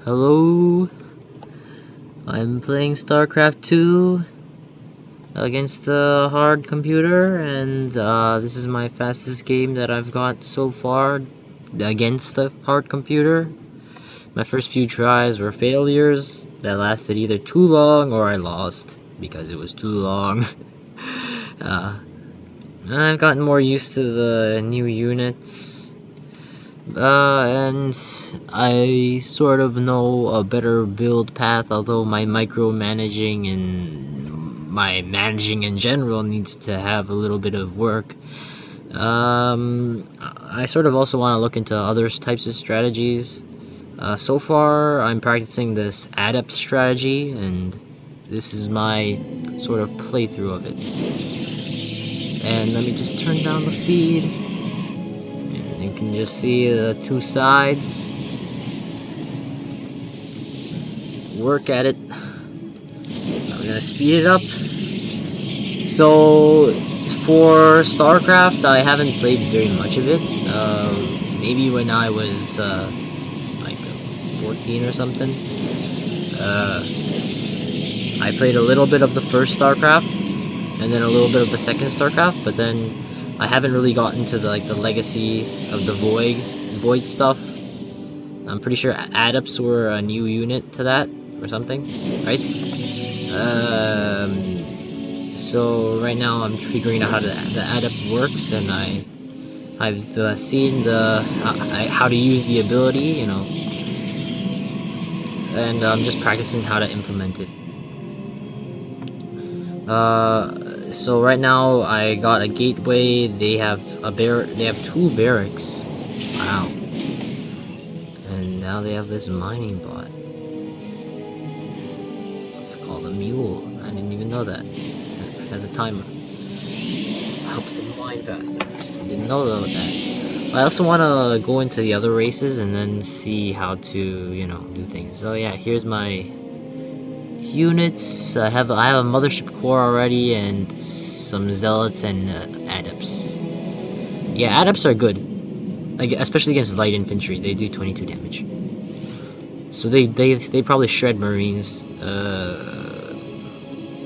Hello, I'm playing StarCraft II against the hard computer, and this is my fastest game that I've got so far against the hard computer. My first few tries were failures that lasted either too long or I lost because it was too long. I've gotten more used to the new units. And I sort of know a better build path, although my micromanaging and my managing in general needs to have a little bit of work. I sort of also want to look into other types of strategies. So far, I'm practicing this Adepts strategy, and this is my sort of playthrough of it. And let me just turn down the speed. You can just see the two sides. Work at it. I'm gonna speed it up. So for StarCraft, I haven't played very much of it. Maybe when I was like 14 or something. I played a little bit of the first StarCraft, and then a little bit of the second StarCraft, but then I haven't really gotten to the legacy of the void stuff. I'm pretty sure Adepts were a new unit to that or something, right? So right now I'm figuring out how the Adept works, and I've seen how to use the ability, you know, and I'm just practicing how to implement it. So right now I got a gateway. They have two barracks. Wow. And now they have this mining bot. It's called a mule. I didn't even know that. It has a timer. Helps them mine faster. I didn't know about that. I also want to go into the other races and then see how to, you know, do things. So yeah, here's my units. I have a mothership core already, and some zealots and adepts. Yeah, adepts are good, especially against light infantry. They do 22 damage. So they probably shred marines.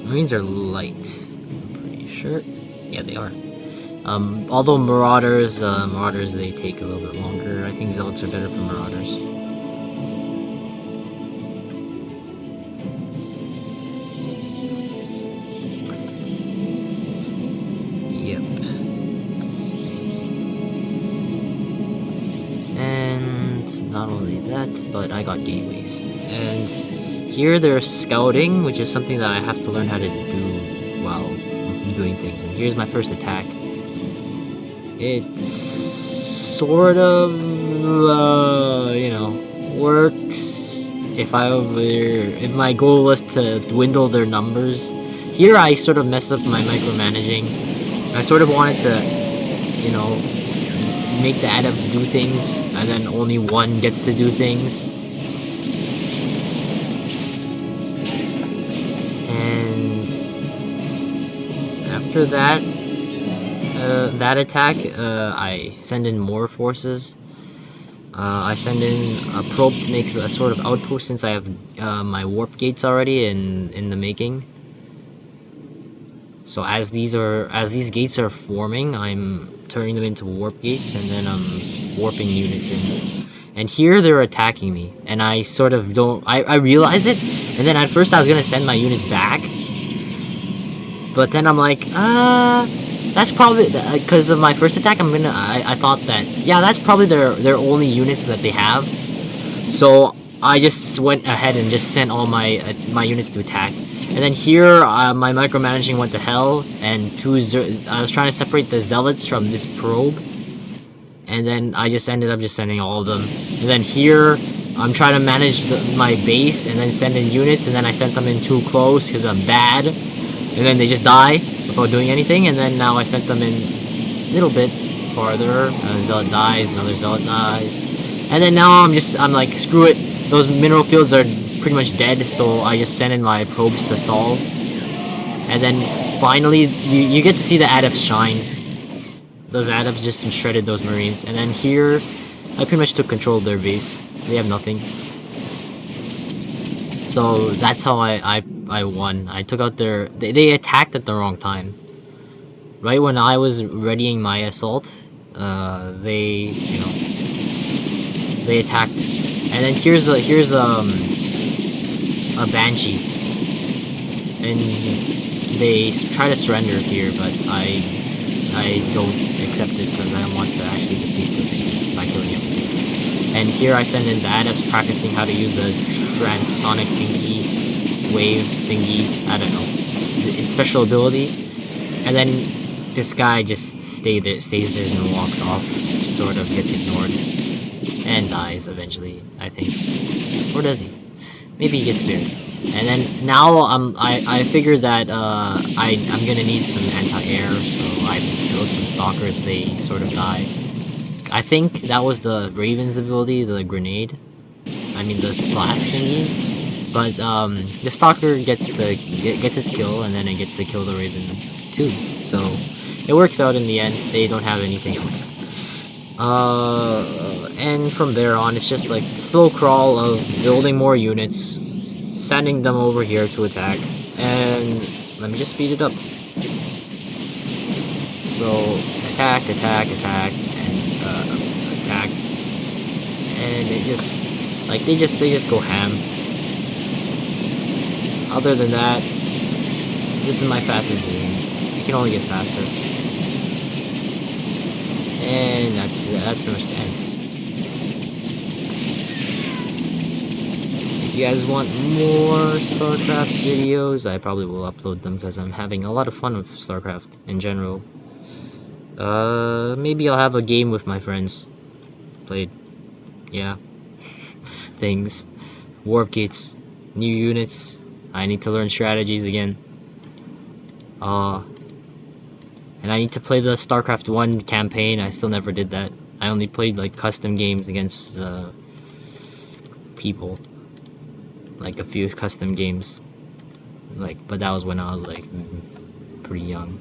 Marines are light, I'm pretty sure. Yeah, they are. Although marauders they take a little bit longer. I think zealots are better for marauders. Not only that, but I got gateways. And here there's scouting, which is something that I have to learn how to do while doing things. And here's my first attack. It's sort of, you know, works if my goal was to dwindle their numbers. Here I sort of mess up my micromanaging. I sort of wanted to, you know, make the adepts do things, and then only one gets to do things. And after that, attack, I send in more forces. I send in a probe to make a sort of outpost, since I have my warp gates already in the making. So as these gates are forming, I'm turning them into warp gates, and then I'm warping units in. And here they're attacking me, and I sort of don't. I realize it, and then at first I was gonna send my units back, but then I'm like, that's probably because of my first attack. I thought that, yeah, that's probably their only units that they have. So I just went ahead and just sent all my units to attack. And then here, my micromanaging went to hell, and I was trying to separate the zealots from this probe, and then I just ended up just sending all of them. And then here, I'm trying to manage my base, and then send in units, and then I sent them in too close because I'm bad, and then they just die without doing anything. And then now I sent them in a little bit farther, a zealot dies, another zealot dies, and then now I'm like, screw it, those mineral fields are pretty much dead, so I just sent in my probes to stall. And then finally you get to see the adepts shine. Those adepts just shredded those marines. And then here I pretty much took control of their base. They have nothing. So that's how I won. I took out their... They attacked at the wrong time. Right when I was readying my assault, they, you know, they attacked. And then here's a Banshee. And they try to surrender here, but I don't accept it because I want to actually defeat the thing by killing everything. And here I send in the Adepts practicing how to use the transonic thingy, wave thingy, I don't know, its special ability. And then this guy just stays there and walks off, sort of gets ignored, and dies eventually, I think. Or does he? Maybe he gets spared. And then now I figured that I'm gonna need some anti-air, so I built some stalkers. They sort of die. I think that was the Raven's ability, the grenade. I mean the blast thingy. But the stalker gets its kill, and then it gets to kill the Raven too. So it works out in the end. They don't have anything else. And from there on, it's just like the slow crawl of building more units, sending them over here to attack, and let me just speed it up. So attack, attack, attack, and attack, and it just like they just go ham. Other than that, this is my fastest game. It can only get faster, and that's pretty much the end. If you guys want more StarCraft videos, I probably will upload them because I'm having a lot of fun with StarCraft in general. Maybe I'll have a game with my friends. Played. Yeah. Things. Warp gates. New units. I need to learn strategies again. And I need to play the StarCraft I campaign. I still never did that. I only played like custom games against people. Like a few custom games. Like, but that was when I was like pretty young.